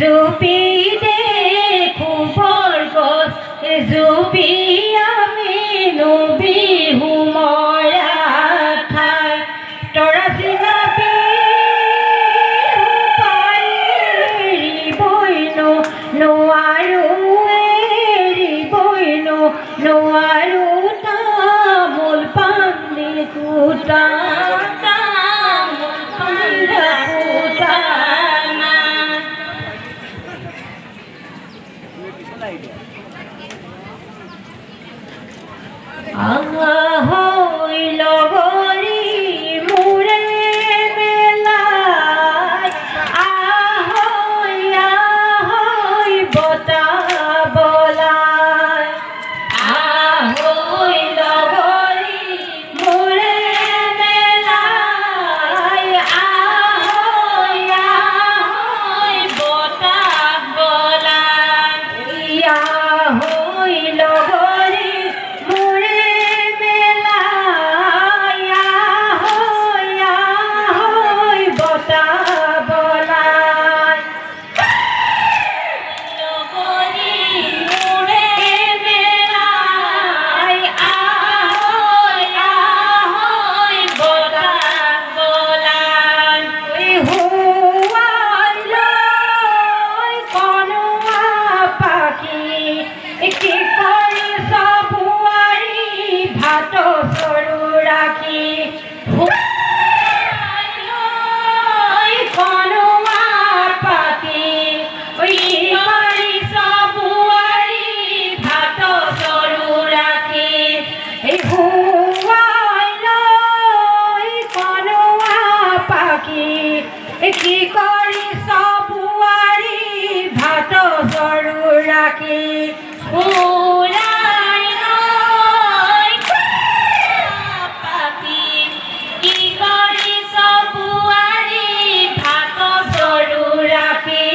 জুপি দেখো বৰগছ জুপি আমি নবিহু মৰা ঠাই তৰা চিনাপি এৰিবইনো নোৱাৰো এৰিবইনো নোৱাৰো তামোল পানী কুটা আহৈ লগৰী মোৰে মেলাই আহৈ আহৈ বতাহ বলাই আহৈ লগৰী মোৰে মেলাই আহৈ আহৈ বতাহ বলাই আহৈ লগৰী কি কৰি সবুৱাৰী ভাত সৰু ৰাখি উৰাই লৈ পাখি কি কৰি সবুৱাৰী ভাত সৰু ৰাখি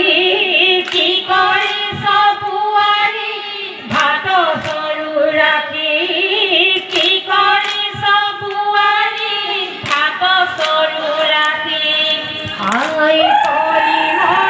কি কৰি সবুৱাৰী ভাত সৰু ৰাখি কি কৰি সবুৱাৰী ভাত সৰু ৰাখি আই কলি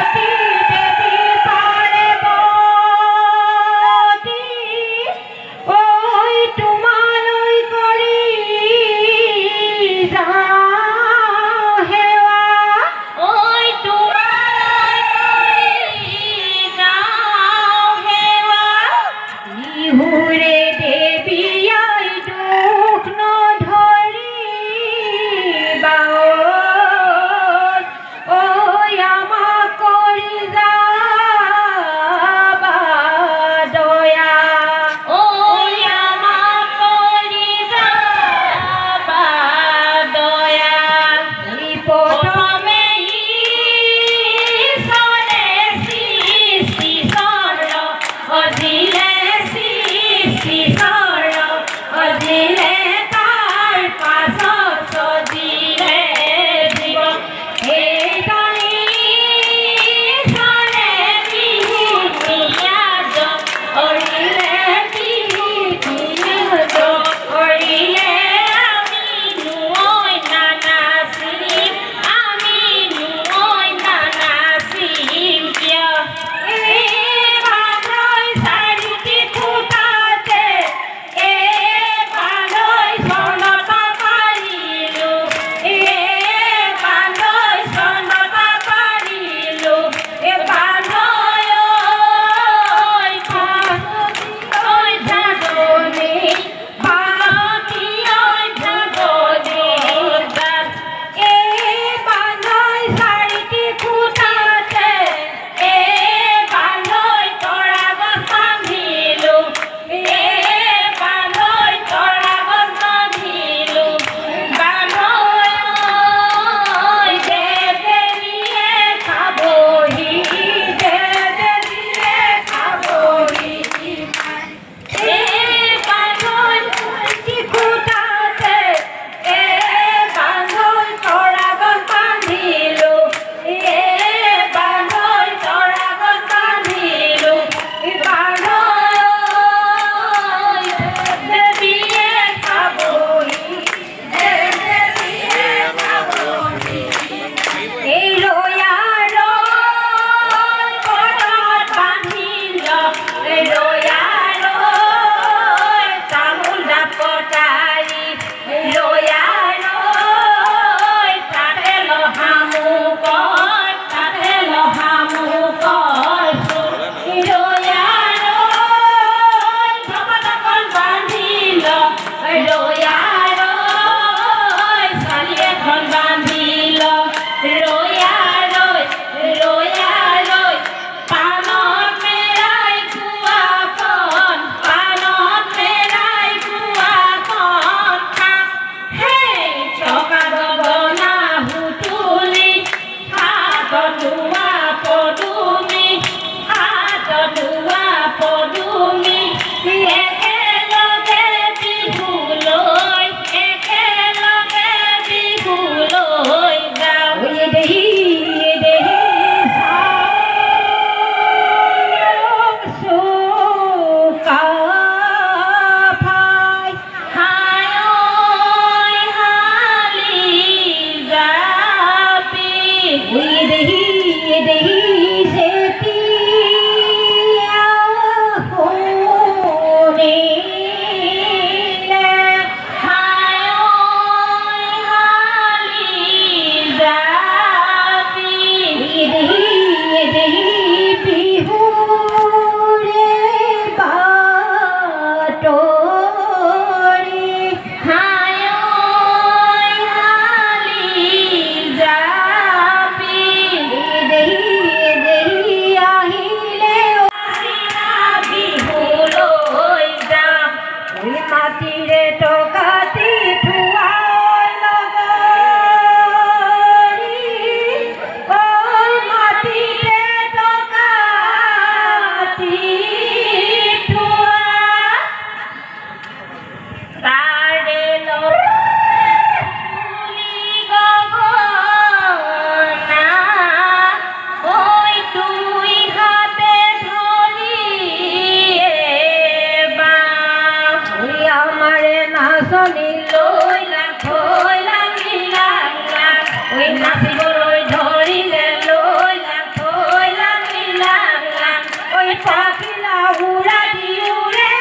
নাচিবলৈ ধৰিলে লৈ লাং থৈ লাংলি লাং লাং ঐ পাখিলা উৰা দিউৰে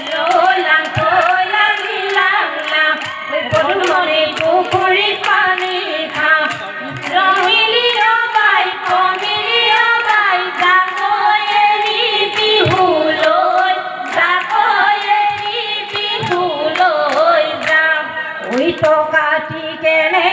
লৈ লাং থৈ লাংলি লাং লাং ঐ পদুমণি পুখুৰীত পানী খাওঁ ৰঙিলি ৰবাই কমিলি ৰবাই জাকৈ এৰি বিহুলৈ জাকৈ এৰি বিহুলৈ যাম ঐ টকাটি কেনে